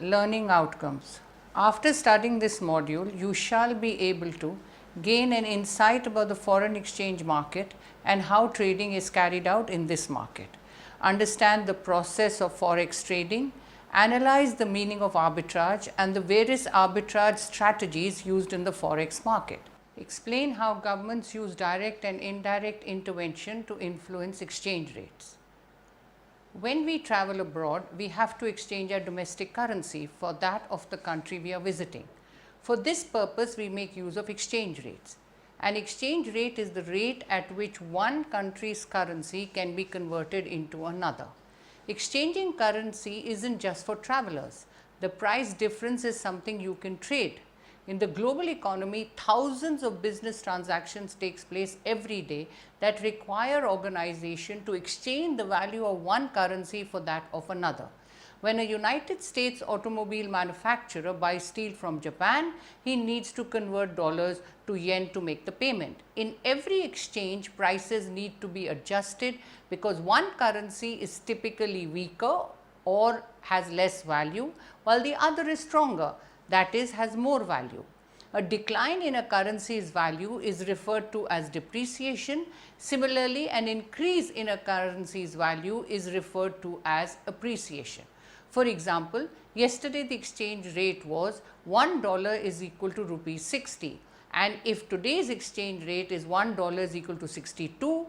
Learning outcomes. After studying this module, you shall be able to gain an insight about the foreign exchange market and how trading is carried out in this market. Understand the process of forex trading, analyze the meaning of arbitrage and the various arbitrage strategies used in the forex market. Explain how governments use direct and indirect intervention to influence exchange rates. When we travel abroad, we have to exchange our domestic currency for that of the country we are visiting. For this purpose, we make use of exchange rates. An exchange rate is the rate at which one country's currency can be converted into another. Exchanging currency isn't just for travelers. The price difference is something you can trade. In the global economy, thousands of business transactions takes place every day that require organization to exchange the value of one currency for that of another. When a United States automobile manufacturer buys steel from Japan, he needs to convert dollars to yen to make the payment. In every exchange, prices need to be adjusted because one currency is typically weaker or has less value, while the other is stronger, that is, has more value. A decline in a currency's value is referred to as depreciation. Similarly, an increase in a currency's value is referred to as appreciation. For example, yesterday the exchange rate was $1 is equal to rupees 60, and if today's exchange rate is $1 is equal to 62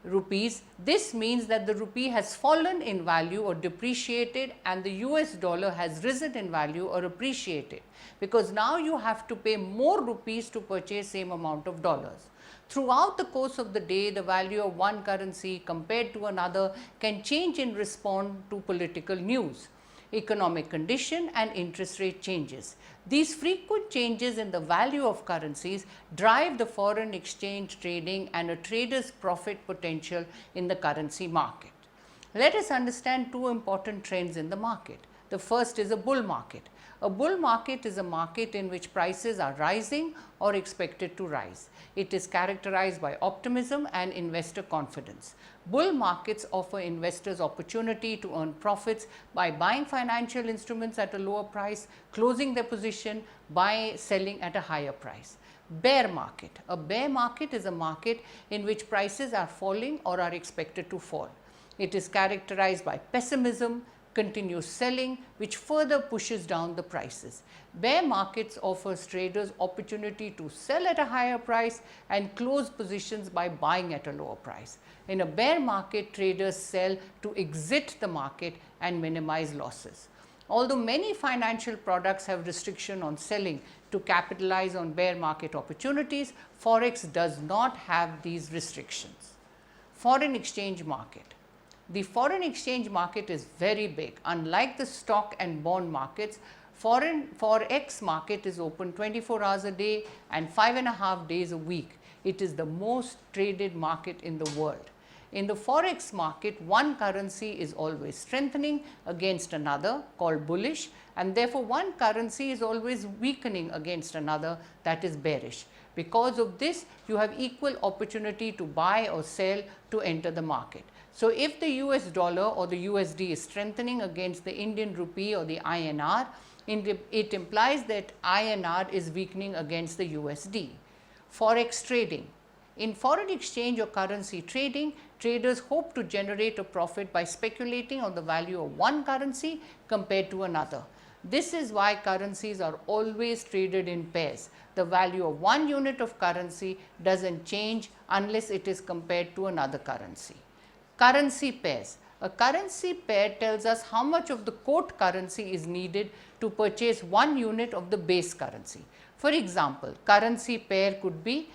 rupees, this means that the rupee has fallen in value or depreciated and the US dollar has risen in value or appreciated, because now you have to pay more rupees to purchase same amount of dollars. Throughout the course of the day, the value of one currency compared to another can change in response to political news, economic condition and interest rate changes. These frequent changes in the value of currencies drive the foreign exchange trading and a trader's profit potential in the currency market. Let us understand two important trends in the market. The first is a bull market. A bull market is a market in which prices are rising or expected to rise. It is characterized by optimism and investor confidence. Bull markets offer investors opportunity to earn profits by buying financial instruments at a lower price, closing their position by selling at a higher price. Bear market. A bear market is a market in which prices are falling or are expected to fall. It is characterized by pessimism, continuous selling, which further pushes down the prices. Bear markets offers traders opportunity to sell at a higher price and close positions by buying at a lower price. In a bear market, traders sell to exit the market and minimize losses. Although many financial products have restriction on selling to capitalize on bear market opportunities, Forex does not have these restrictions. Foreign exchange market. The foreign exchange market is very big. Unlike the stock and bond markets, Forex market is open 24 hours a day and 5.5 days a week. It is the most traded market in the world. In the Forex market, one currency is always strengthening against another, called bullish, and therefore one currency is always weakening against another, that is bearish. Because of this, you have equal opportunity to buy or sell to enter the market. So, if the US dollar or the USD is strengthening against the Indian rupee or the INR, it implies that INR is weakening against the USD. Forex trading. In foreign exchange or currency trading, traders hope to generate a profit by speculating on the value of one currency compared to another. This is why currencies are always traded in pairs. The value of one unit of currency doesn't change unless it is compared to another currency. Currency pairs. A currency pair tells us how much of the quote currency is needed to purchase one unit of the base currency. For example, currency pair could be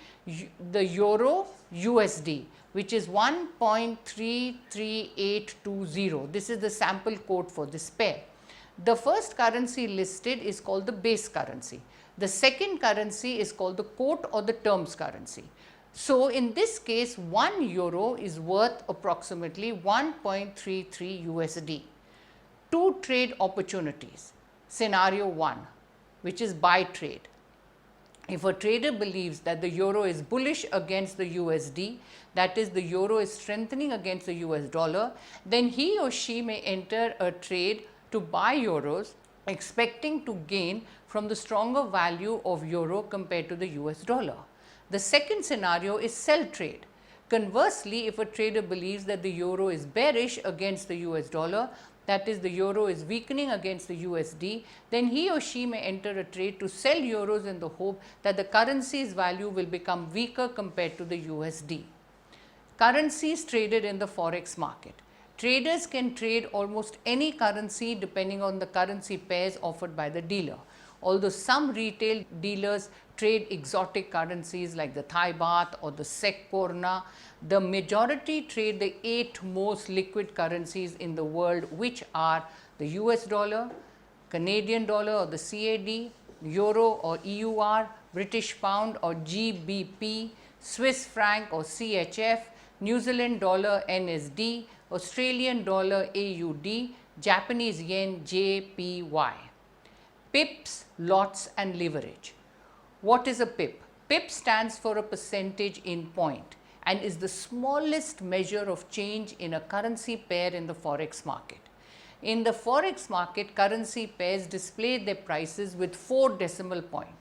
the Euro USD, which is 1.33820. This is the sample quote for this pair. The first currency listed is called the base currency. The second currency is called the quote or the terms currency. So, in this case, 1 euro is worth approximately 1.33 USD. Two trade opportunities. Scenario 1, which is buy trade. If a trader believes that the euro is bullish against the USD, that is, the euro is strengthening against the US dollar, then he or she may enter a trade to buy euros expecting to gain from the stronger value of euro compared to the US dollar. The second scenario is sell trade. Conversely, if a trader believes that the euro is bearish against the US dollar, that is, the euro is weakening against the USD, then he or she may enter a trade to sell euros in the hope that the currency's value will become weaker compared to the USD. Currencies traded in the forex market. Traders can trade almost any currency depending on the currency pairs offered by the dealer. Although some retail dealers trade exotic currencies like the Thai baht or the Sek Korna, the majority trade the 8 most liquid currencies in the world, which are the US dollar, Canadian dollar or the CAD, euro or EUR, British pound or GBP, Swiss franc or CHF, New Zealand dollar NSD, Australian dollar AUD, Japanese yen JPY. Pips, lots and leverage. What is a pip? Pip stands for a percentage in point and is the smallest measure of change in a currency pair in the forex market. In the forex market, currency pairs display their prices with 4 decimal points.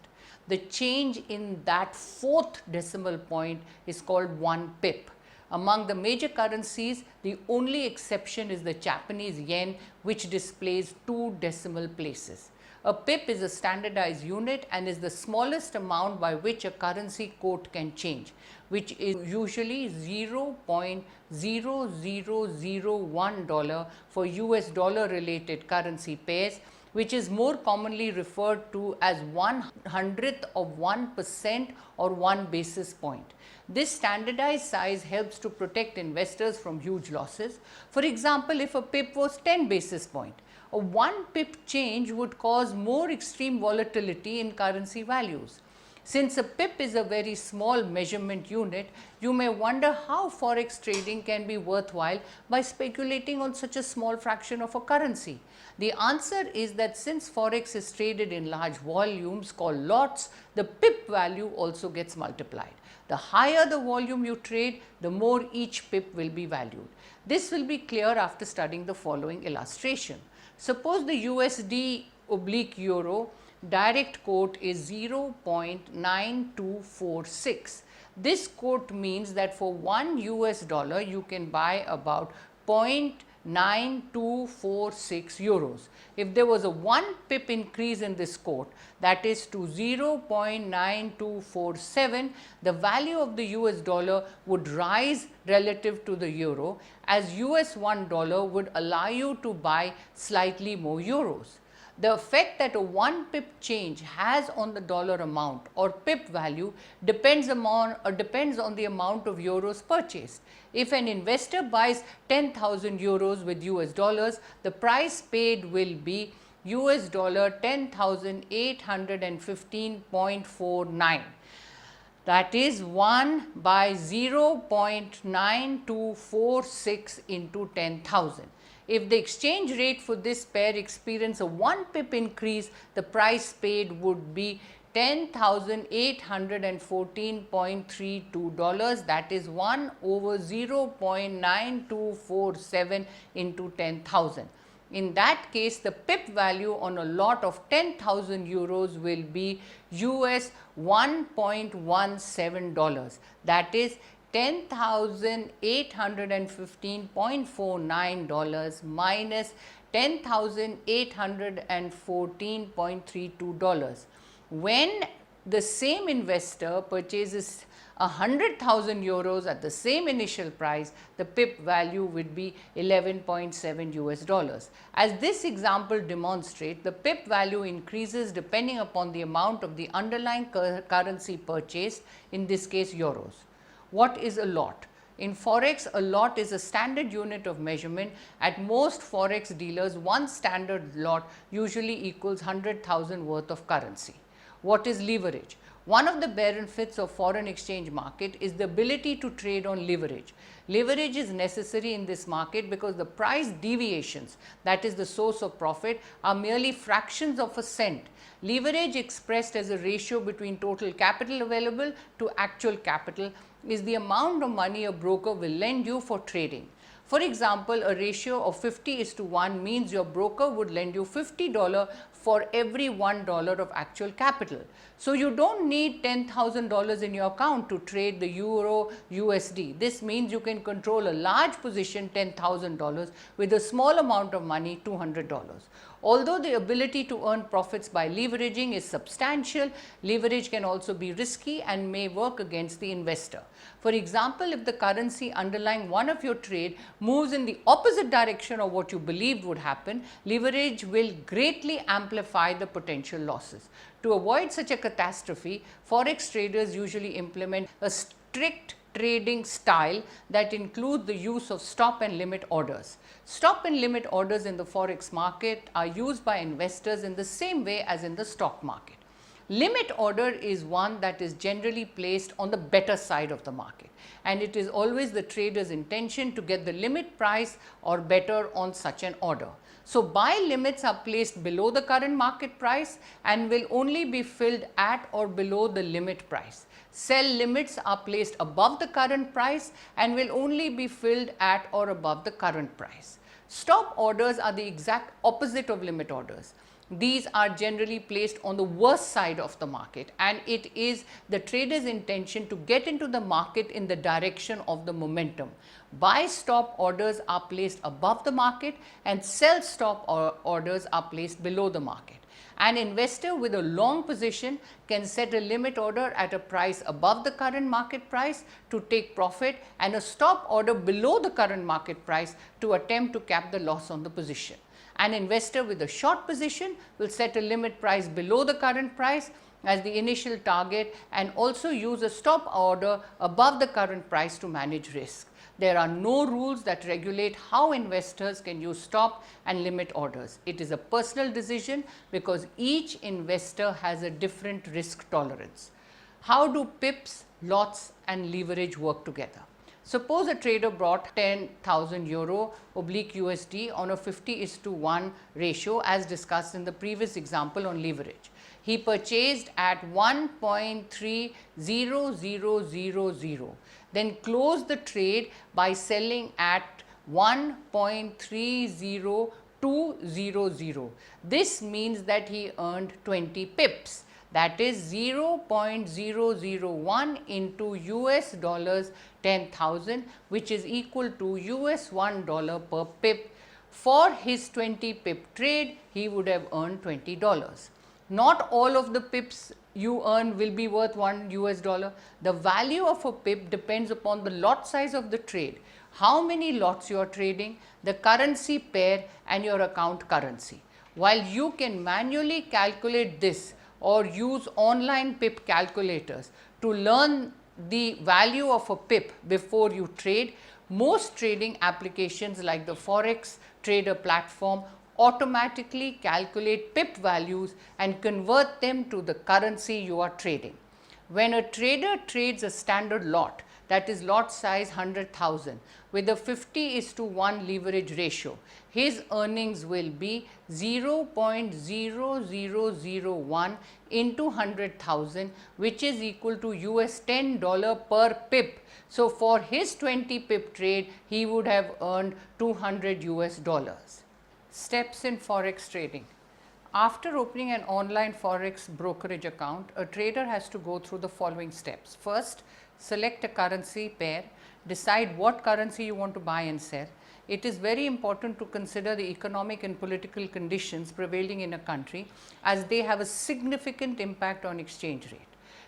The change in that 4th decimal point is called 1 pip. Among the major currencies, the only exception is the Japanese yen, which displays 2 decimal places. A pip is a standardized unit and is the smallest amount by which a currency quote can change, which is usually $0.0001 for US dollar related currency pairs, which is more commonly referred to as 1/100th of 1% or 1 basis point. This standardized size helps to protect investors from huge losses. For example, if a pip was 10 basis point, a 1 pip change would cause more extreme volatility in currency values. Since a pip is a very small measurement unit, you may wonder how forex trading can be worthwhile by speculating on such a small fraction of a currency. The answer is that since forex is traded in large volumes called lots, the pip value also gets multiplied. The higher the volume you trade, the more each pip will be valued. This will be clear after studying the following illustration. Suppose the USD/euro direct quote is 0.9246. This quote means that for 1 US dollar you can buy about 0.9246 euros. If there was a 1 pip increase in this quote, that is to 0.9247, the value of the US dollar would rise relative to the euro, as US $1 would allow you to buy slightly more euros. The effect that a 1 pip change has on the dollar amount or pip value depends on the amount of euros purchased. If an investor buys 10,000 euros with US dollars, the price paid will be US dollar 10,815.49. That is 1 by 0.9246 into 10,000. If the exchange rate for this pair experience a 1 pip increase, the price paid would be $10,814.32, that is 1 over 0.9247 into 10,000. In that case, the pip value on a lot of 10,000 euros will be US $1.17, that is $10,815.49 minus $10,814.32. When the same investor purchases 100,000 euros at the same initial price, the pip value would be 11.7 US dollars. As this example demonstrates, the pip value increases depending upon the amount of the underlying currency purchased, in this case euros. What is a lot? In forex, a lot is a standard unit of measurement. At most forex dealers, one standard lot usually equals 100,000 worth of currency. What is leverage? One of the benefits of foreign exchange market is the ability to trade on leverage. Leverage is necessary in this market because the price deviations, that is the source of profit, are merely fractions of a cent. Leverage, expressed as a ratio between total capital available to actual capital, is the amount of money a broker will lend you for trading. For example, a ratio of 50:1 means your broker would lend you $50 for every $1 of actual capital. So you don't need $10,000 in your account to trade the euro USD. This means you can control a large position, $10,000, with a small amount of money, $200. Although the ability to earn profits by leveraging is substantial, leverage can also be risky and may work against the investor. For example, if the currency underlying one of your trade moves in the opposite direction of what you believed would happen, leverage will greatly amplify the potential losses. To avoid such a catastrophe, forex traders usually implement a strict trading style that includes the use of stop and limit orders. Stop and limit orders in the forex market are used by investors in the same way as in the stock market. Limit order is one that is generally placed on the better side of the market, and it is always the trader's intention to get the limit price or better on such an order. So, buy limits are placed below the current market price and will only be filled at or below the limit price. Sell limits are placed above the current price and will only be filled at or above the current price. Stop orders are the exact opposite of limit orders. These are generally placed on the worst side of the market, and it is the trader's intention to get into the market in the direction of the momentum. Buy stop orders are placed above the market and sell stop orders are placed below the market. An investor with a long position can set a limit order at a price above the current market price to take profit and a stop order below the current market price to attempt to cap the loss on the position. An investor with a short position will set a limit price below the current price as the initial target and also use a stop order above the current price to manage risk. There are no rules that regulate how investors can use stop and limit orders. It is a personal decision because each investor has a different risk tolerance. How do pips, lots and leverage work together? Suppose a trader brought 10,000 euro oblique USD on a 50:1 ratio as discussed in the previous example on leverage. He purchased at 1.30000, then closed the trade by selling at 1.30200. This means that he earned 20 pips. That is 0.001 into US dollars 10,000, which is equal to US $1 per pip. For his 20 pip trade, he would have earned $20. Not all of the pips you earn will be worth $1 US. The value of a pip depends upon the lot size of the trade, how many lots you are trading, the currency pair and your account currency. While you can manually calculate this or use online pip calculators to learn the value of a pip before you trade, most trading applications like the Forex Trader platform automatically calculate pip values and convert them to the currency you are trading. When a trader trades a standard lot, that is lot size 100,000 with a 50:1 leverage ratio, his earnings will be 0.0001 into 100,000, which is equal to US $10 per pip. So, for his 20 pip trade, he would have earned $200 US. Steps in forex trading. After opening an online forex brokerage account, a trader has to go through the following steps. First, select a currency pair, decide what currency you want to buy and sell. It is very important to consider the economic and political conditions prevailing in a country, as they have a significant impact on exchange rate.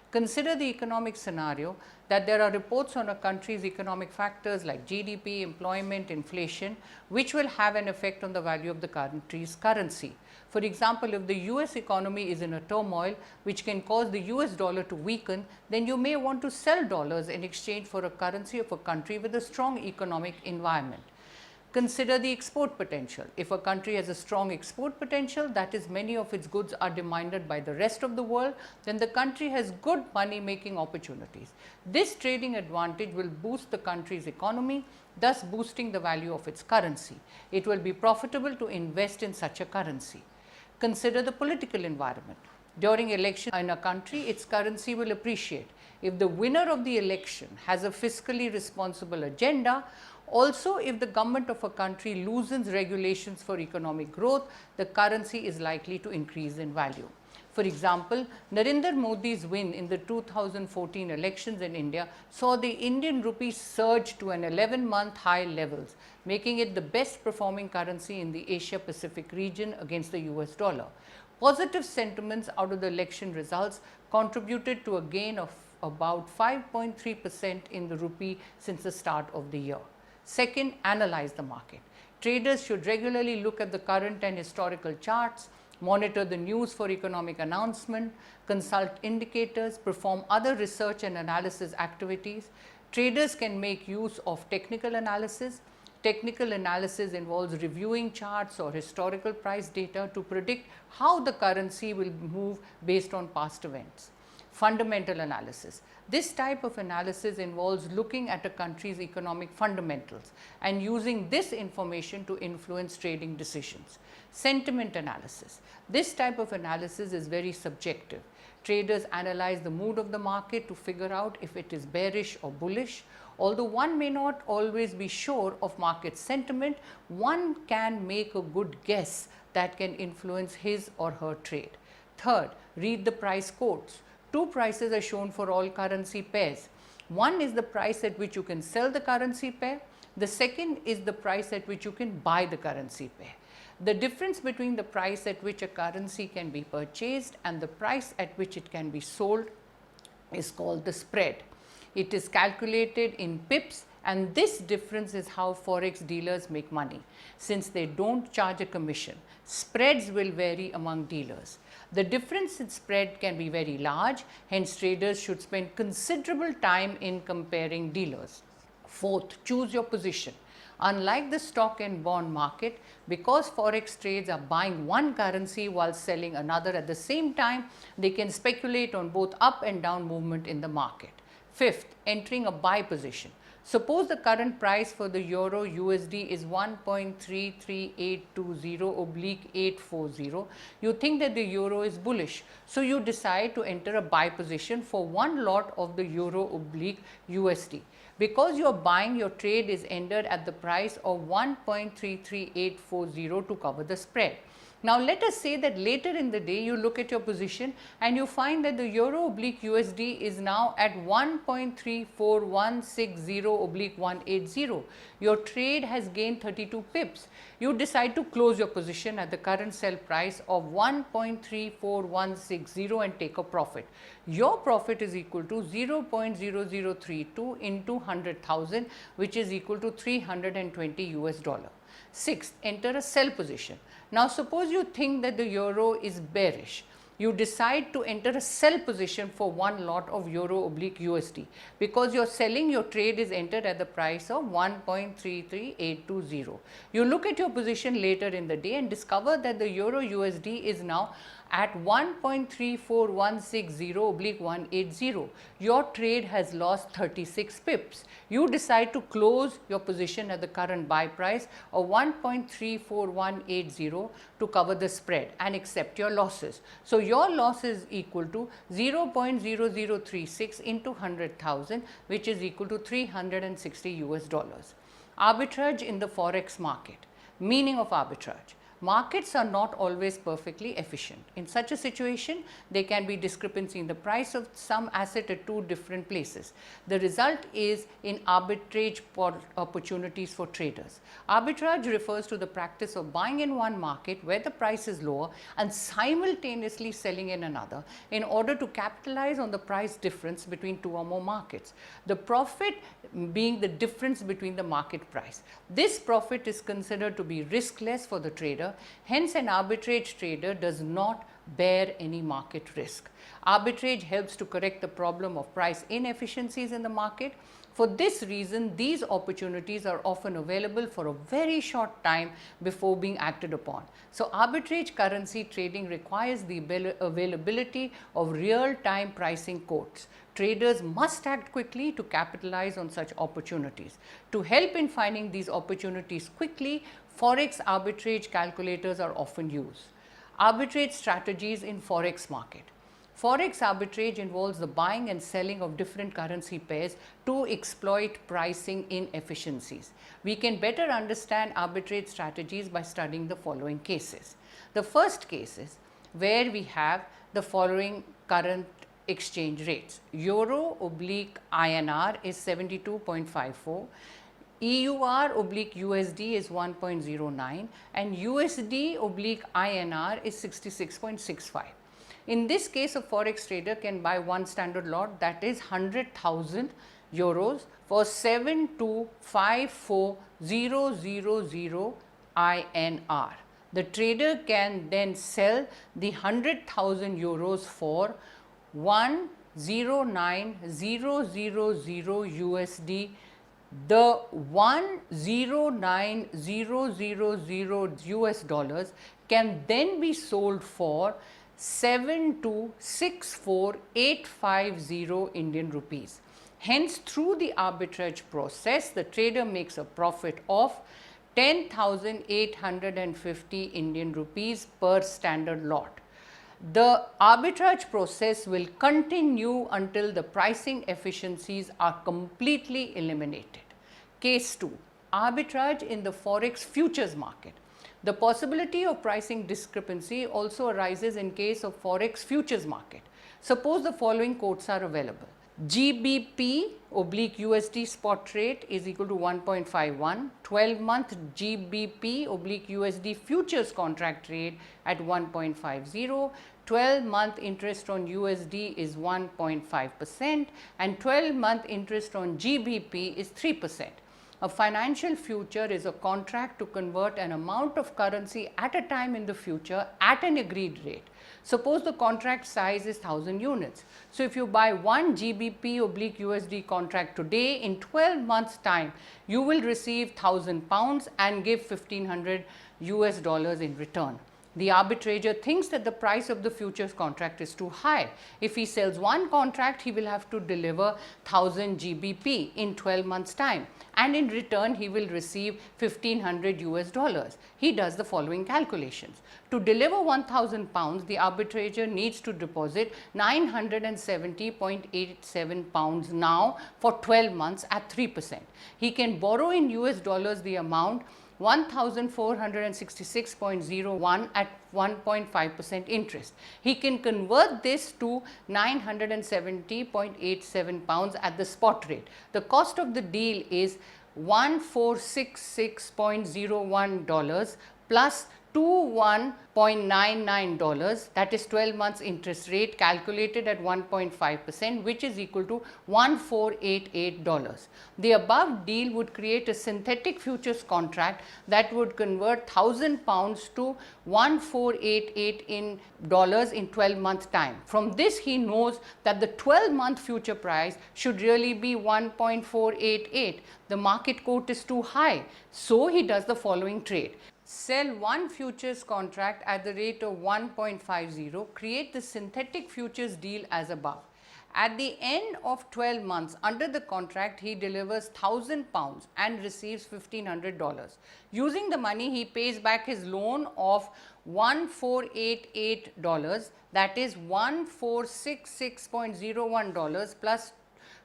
Consider the economic scenario that there are reports on a country's economic factors like GDP, employment, inflation, which will have an effect on the value of the country's currency. For example, if the US economy is in a turmoil which can cause the US dollar to weaken, then you may want to sell dollars in exchange for a currency of a country with a strong economic environment. Consider the export potential. If a country has a strong export potential, that is, many of its goods are demanded by the rest of the world, then the country has good money making opportunities. This trading advantage will boost the country's economy, thus boosting the value of its currency. It will be profitable to invest in such a currency. Consider the political environment. During election in a country, its currency will appreciate. If the winner of the election has a fiscally responsible agenda Also, if the government of a country loosens regulations for economic growth, the currency is likely to increase in value. For example, Narendra Modi's win in the 2014 elections in India saw the Indian rupee surge to an 11-month high levels, making it the best performing currency in the Asia Pacific region against the US dollar. Positive sentiments out of the election results contributed to a gain of about 5.3% in the rupee since the start of the year. Second, analyze the market. Traders should regularly look at the current and historical charts, monitor the news for economic announcement, consult indicators, perform other research and analysis activities. Traders can make use of technical analysis. Technical analysis involves reviewing charts or historical price data to predict how the currency will move based on past events. Fundamental analysis. This type of analysis involves looking at a country's economic fundamentals and using this information to influence trading decisions. Sentiment analysis. This type of analysis is very subjective. Traders analyze the mood of the market to figure out if it is bearish or bullish. Although one may not always be sure of market sentiment, one can make a good guess that can influence his or her trade. Third, read the price quotes. Two prices are shown for all currency pairs. One is the price at which you can sell the currency pair. The second is the price at which you can buy the currency pair. The difference between the price at which a currency can be purchased and the price at which it can be sold is called the spread. It is calculated in pips, and this difference is how forex dealers make money. Since they don't charge a commission, spreads will vary among dealers. The difference in spread can be very large, hence traders should spend considerable time in comparing dealers. Fourth, choose your position. Unlike the stock and bond market, because forex trades are buying one currency while selling another at the same time, they can speculate on both up and down movement in the market. Fifth, entering a buy position. Suppose the current price for the euro USD is 1.33820/840. You think that the euro is bullish, so you decide to enter a buy position for one lot of the euro/USD. Because you are buying, your trade is entered at the price of 1.33840 to cover the spread. Now, let us say that later in the day you look at your position and you find that the euro/USD is now at 1.34160/180. Your trade has gained 32 pips. You decide to close your position at the current sell price of 1.34160 and take a profit. Your profit is equal to 0.0032 into 100,000, which is equal to $320. Sixth, enter a sell position. Now, suppose you think that the euro is bearish. You decide to enter a sell position for one lot of euro/USD. Because you are selling, your trade is entered at the price of 1.33820. You look at your position later in the day and discover that the euro/USD is now at 1.34160/180. Your trade has lost 36 pips. You decide to close your position at the current buy price of 1.34180 to cover the spread and accept your losses. So, your loss is equal to 0.0036 into 100,000, which is equal to $360. Arbitrage in the forex market. Meaning of arbitrage. Markets are not always perfectly efficient. In such a situation, there can be discrepancy in the price of some asset at two different places. The result is in arbitrage opportunities for traders. Arbitrage refers to the practice of buying in one market where the price is lower and simultaneously selling in another in order to capitalize on the price difference between two or more markets. The profit being the difference between the market price. This profit is considered to be riskless for the trader. Hence, an arbitrage trader does not bear any market risk. Arbitrage helps to correct the problem of price inefficiencies in the market. For this reason, these opportunities are often available for a very short time before being acted upon. So, arbitrage currency trading requires the availability of real-time pricing quotes. Traders must act quickly to capitalize on such opportunities. To help in finding these opportunities quickly, forex arbitrage calculators are often used. Arbitrage strategies in forex market. Forex arbitrage involves the buying and selling of different currency pairs to exploit pricing inefficiencies. We can better understand arbitrage strategies by studying the following cases. The first case is where we have the following current exchange rates. Euro oblique INR is 72.54. EUR oblique USD is 1.09 and USD oblique INR is 66.65. In this case, a forex trader can buy one standard lot, that is 100,000 euros for 7254,000 INR. The trader can then sell the 100,000 euros for 109,000 USD. The 109,000 US dollars can then be sold for 7264,850 Indian rupees. Hence, through the arbitrage process, the trader makes a profit of 10,850 Indian rupees per standard lot. The arbitrage process will continue until the pricing efficiencies are completely eliminated. Case 2. Arbitrage in the forex futures market. The possibility of pricing discrepancy also arises in case of forex futures market. Suppose the following quotes are available. GBP oblique USD spot rate is equal to 1.51, 12-month GBP oblique USD futures contract rate at 1.50, 12-month interest on USD is 1.5% and 12-month interest on GBP is 3%. A financial future is a contract to convert an amount of currency at a time in the future at an agreed rate. Suppose the contract size is 1000 units. So, if you buy one GBP oblique USD contract today, in 12 months time, you will receive £1000 and give 1500 US dollars in return. The arbitrator thinks that the price of the futures contract is too high. If he sells one contract, he will have to deliver 1000 GBP in 12 months time, and in return he will receive 1500 US dollars. He does the following calculations. To deliver 1000 pounds, the arbitrator needs to deposit 970.87 pounds now for 12 months at 3%. He can borrow in US dollars the amount 1466.01 at 1.5% interest. He can convert this to 970.87 pounds at the spot rate. The cost of the deal is $1466.01 plus $21.99, that is 12 months interest rate calculated at 1.5%, which is equal to $1488. The above deal would create a synthetic futures contract that would convert 1000 pounds to 1488 in dollars in 12 month time. From this, he knows that the 12-month future price should really be 1.488. The market quote is too high, so he does the following trade. Sell one futures contract at the rate of 1.50, create the synthetic futures deal as above. At the end of 12 months under the contract, he delivers 1000 pounds and receives $1500. Using the money, he pays back his loan of $1488, that is $1466.01 plus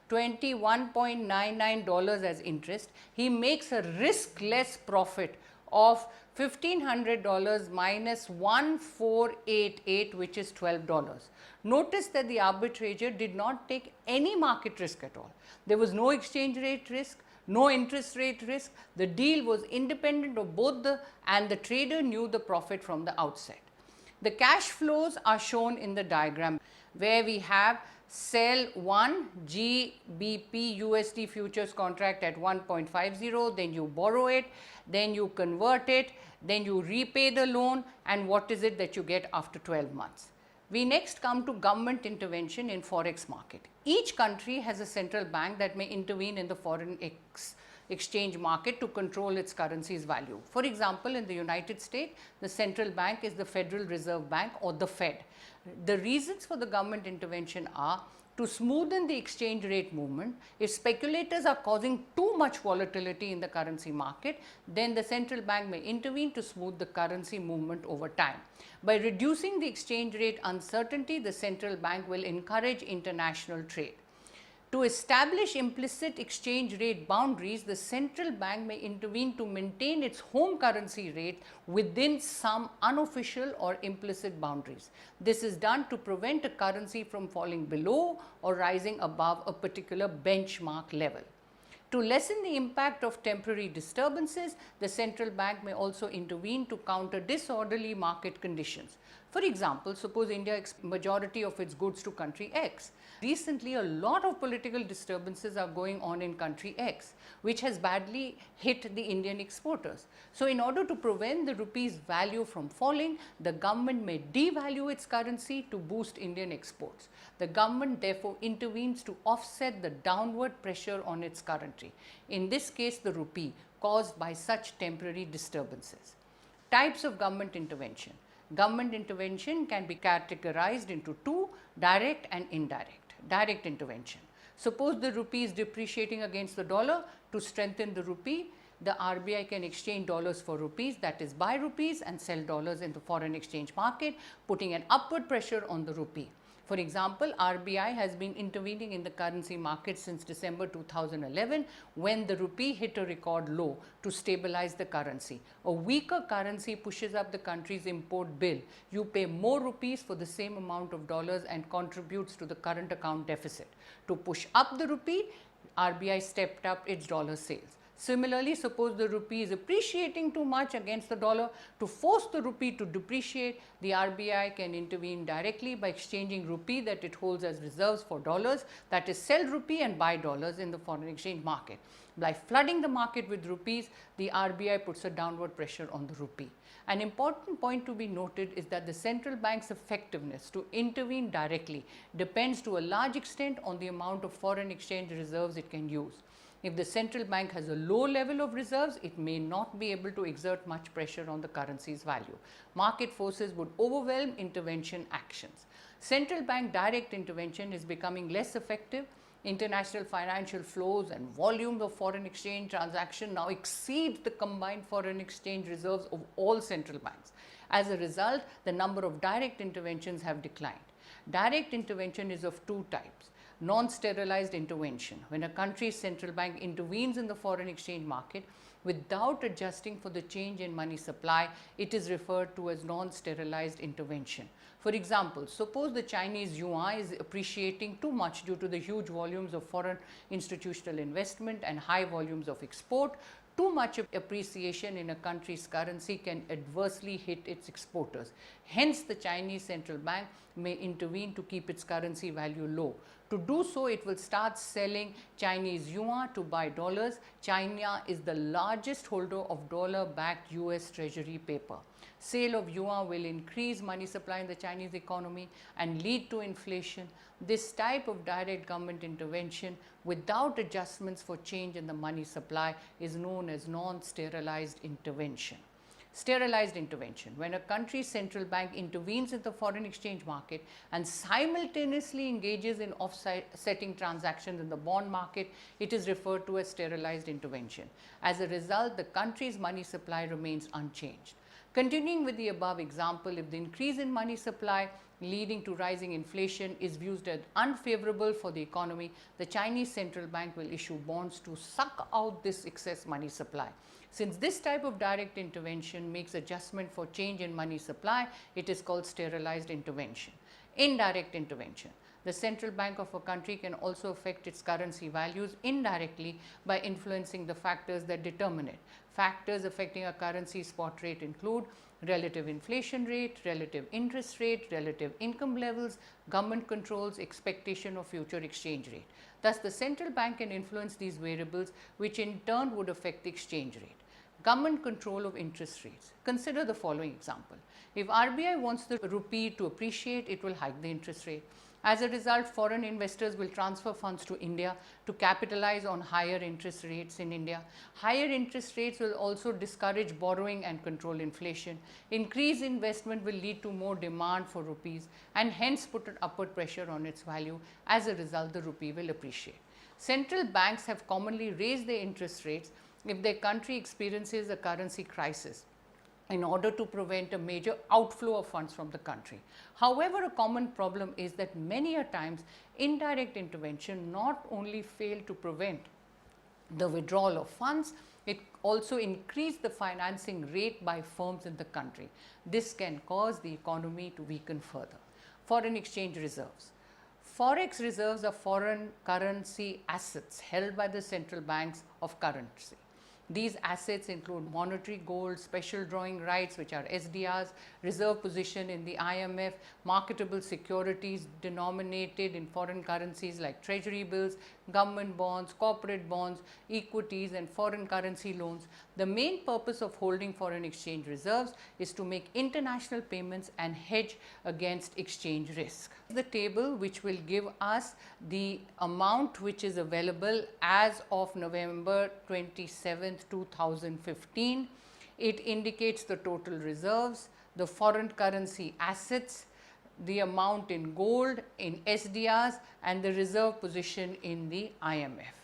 $21.99 as interest. He makes a riskless profit of $1500 minus 1488, which is $12. Notice that the arbitrator did not take any market risk at all. There was no exchange rate risk, no interest rate risk. The deal was independent of both and the trader knew the profit from the outset. The cash flows are shown in the diagram, where we have sell one GBP USD futures contract at 1.50, then you borrow it, then you convert it, then you repay the loan, and what is it that you get after 12 months. We next come to government intervention in forex market. Each country has a central bank that may intervene in the foreign exchange market to control its currency's value. For example, in the United States, the central bank is the Federal Reserve Bank, or the Fed. The reasons for the government intervention are: To smoothen the exchange rate movement, if speculators are causing too much volatility in the currency market, then the central bank may intervene to smooth the currency movement over time. By reducing the exchange rate uncertainty, the central bank will encourage international trade. To establish implicit exchange rate boundaries, the central bank may intervene to maintain its home currency rate within some unofficial or implicit boundaries. This is done to prevent a currency from falling below or rising above a particular benchmark level. To lessen the impact of temporary disturbances, the central bank may also intervene to counter disorderly market conditions. For example, suppose India exports majority of its goods to country X. Recently, a lot of political disturbances are going on in country X, which has badly hit the Indian exporters. So, in order to prevent the rupee's value from falling, the government may devalue its currency to boost Indian exports. The government therefore intervenes to offset the downward pressure on its currency, in this case the rupee, caused by such temporary disturbances. Types of government intervention. Government intervention can be categorized into two: direct and indirect. Direct intervention. Suppose the rupee is depreciating against the dollar. To strengthen the rupee, the RBI can exchange dollars for rupees, that is buy rupees and sell dollars in the foreign exchange market, putting an upward pressure on the rupee. For example, RBI has been intervening in the currency market since December 2011, when the rupee hit a record low, to stabilize the currency. A weaker currency pushes up the country's import bill. You pay more rupees for the same amount of dollars and contributes to the current account deficit. To push up the rupee, RBI stepped up its dollar sales. Similarly, suppose the rupee is appreciating too much against the dollar. To force the rupee to depreciate, the RBI can intervene directly by exchanging rupee that it holds as reserves for dollars, that is sell rupee and buy dollars in the foreign exchange market. By flooding the market with rupees, the RBI puts a downward pressure on the rupee. An important point to be noted is that the central bank's effectiveness to intervene directly depends to a large extent on the amount of foreign exchange reserves it can use. If the central bank has a low level of reserves, it may not be able to exert much pressure on the currency's value. Market forces would overwhelm intervention actions. Central bank direct intervention is becoming less effective. International financial flows and volumes of foreign exchange transactions now exceed the combined foreign exchange reserves of all central banks. As a result, the number of direct interventions have declined. Direct intervention is of two types. Non-sterilized intervention. When a country's central bank intervenes in the foreign exchange market without adjusting for the change in money supply, it is referred to as non-sterilized intervention. For example, suppose the Chinese yuan is appreciating too much due to the huge volumes of foreign institutional investment and high volumes of export. Too much appreciation in a country's currency can adversely hit its exporters. Hence, the Chinese central bank may intervene to keep its currency value low. To do so, it will start selling Chinese yuan to buy dollars. China is the largest holder of dollar-backed US Treasury paper. Sale of yuan will increase money supply in the Chinese economy and lead to inflation. This type of direct government intervention without adjustments for change in the money supply is known as non-sterilized intervention. Sterilized intervention. When a country's central bank intervenes in the foreign exchange market and simultaneously engages in offsetting transactions in the bond market, it is referred to as sterilized intervention. As a result, the country's money supply remains unchanged. Continuing with the above example, if the increase in money supply leading to rising inflation is viewed as unfavorable for the economy, the Chinese central bank will issue bonds to suck out this excess money supply. Since this type of direct intervention makes adjustment for change in money supply, it is called sterilized intervention. Indirect intervention. The central bank of a country can also affect its currency values indirectly by influencing the factors that determine it. Factors affecting a currency spot rate include relative inflation rate, relative interest rate, relative income levels, government controls, expectation of future exchange rate. Thus, the central bank can influence these variables, which in turn would affect the exchange rate. Government control of interest rates. Consider the following example. If RBI wants the rupee to appreciate, it will hike the interest rate. As a result, foreign investors will transfer funds to India to capitalize on higher interest rates in India. Higher interest rates will also discourage borrowing and control inflation. Increased investment will lead to more demand for rupees and hence put an upward pressure on its value. As a result, the rupee will appreciate. Central banks have commonly raised their interest rates if their country experiences a currency crisis in order to prevent a major outflow of funds from the country. However, a common problem is that many a times indirect intervention not only fail to prevent the withdrawal of funds, it also increase the financing rate by firms in the country. This can cause the economy to weaken further. Foreign exchange reserves. Forex reserves are foreign currency assets held by the central banks of currency. These assets include monetary gold, special drawing rights which are SDRs, reserve position in the IMF, marketable securities denominated in foreign currencies like treasury bills, government bonds, corporate bonds, equities and foreign currency loans. The main purpose of holding foreign exchange reserves is to make international payments and hedge against exchange risk. The table which will give us the amount which is available as of November 27, 2015. It indicates the total reserves, the foreign currency assets, the amount in gold, in SDRs and the reserve position in the IMF.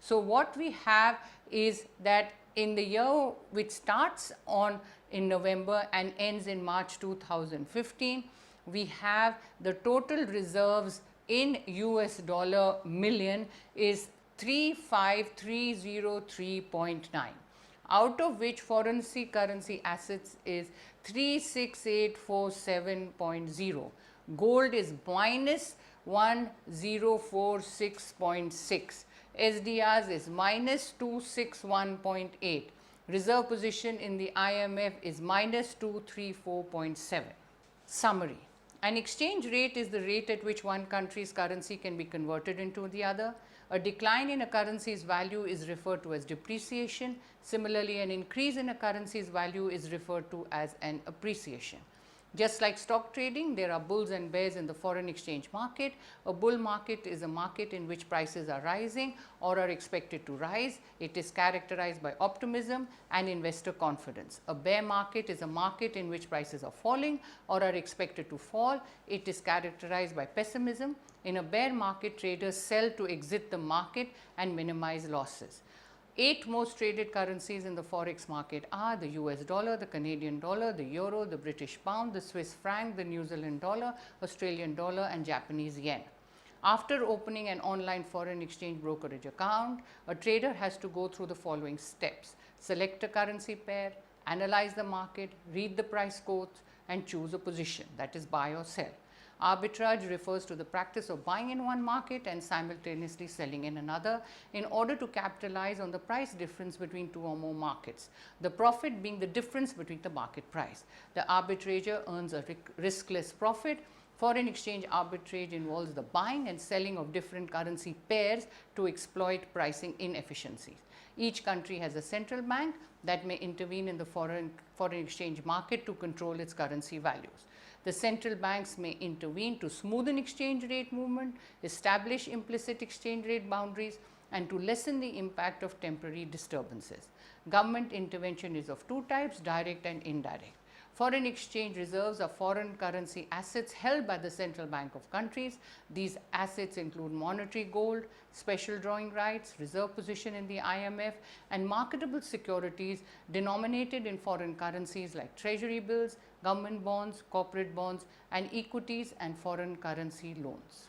So, what we have is that in the year which starts in November and ends in March 2015, we have the total reserves in US dollar million is 35303.9, out of which foreign currency assets is 36847.0, gold is minus 1046.6, SDRs is minus 261.8, reserve position in the IMF is minus 234.7. Summary. An exchange rate is the rate at which one country's currency can be converted into the other. A decline in a currency's value is referred to as depreciation. Similarly, an increase in a currency's value is referred to as an appreciation. Just like stock trading, there are bulls and bears in the foreign exchange market. A bull market is a market in which prices are rising or are expected to rise. It is characterized by optimism and investor confidence. A bear market is a market in which prices are falling or are expected to fall. It is characterized by pessimism. In a bear market, traders sell to exit the market and minimize losses. 8 most traded currencies in the forex market are the US dollar, the Canadian dollar, the euro, the British pound, the Swiss franc, the New Zealand dollar, Australian dollar and Japanese yen. After opening an online foreign exchange brokerage account, a trader has to go through the following steps: select a currency pair, analyze the market, read the price quotes and choose a position, that is buy or sell. Arbitrage refers to the practice of buying in one market and simultaneously selling in another in order to capitalize on the price difference between two or more markets, the profit being the difference between the market price. The arbitrator earns a riskless profit. Foreign exchange arbitrage involves the buying and selling of different currency pairs to exploit pricing inefficiencies. Each country has a central bank that may intervene in the foreign exchange market to control its currency values. The central banks may intervene to smoothen exchange rate movement, establish implicit exchange rate boundaries, and to lessen the impact of temporary disturbances. Government intervention is of two types, direct and indirect. Foreign exchange reserves are foreign currency assets held by the central bank of countries. These assets include monetary gold, special drawing rights, reserve position in the IMF, and marketable securities denominated in foreign currencies like treasury bills, government bonds, corporate bonds, and equities and foreign currency loans.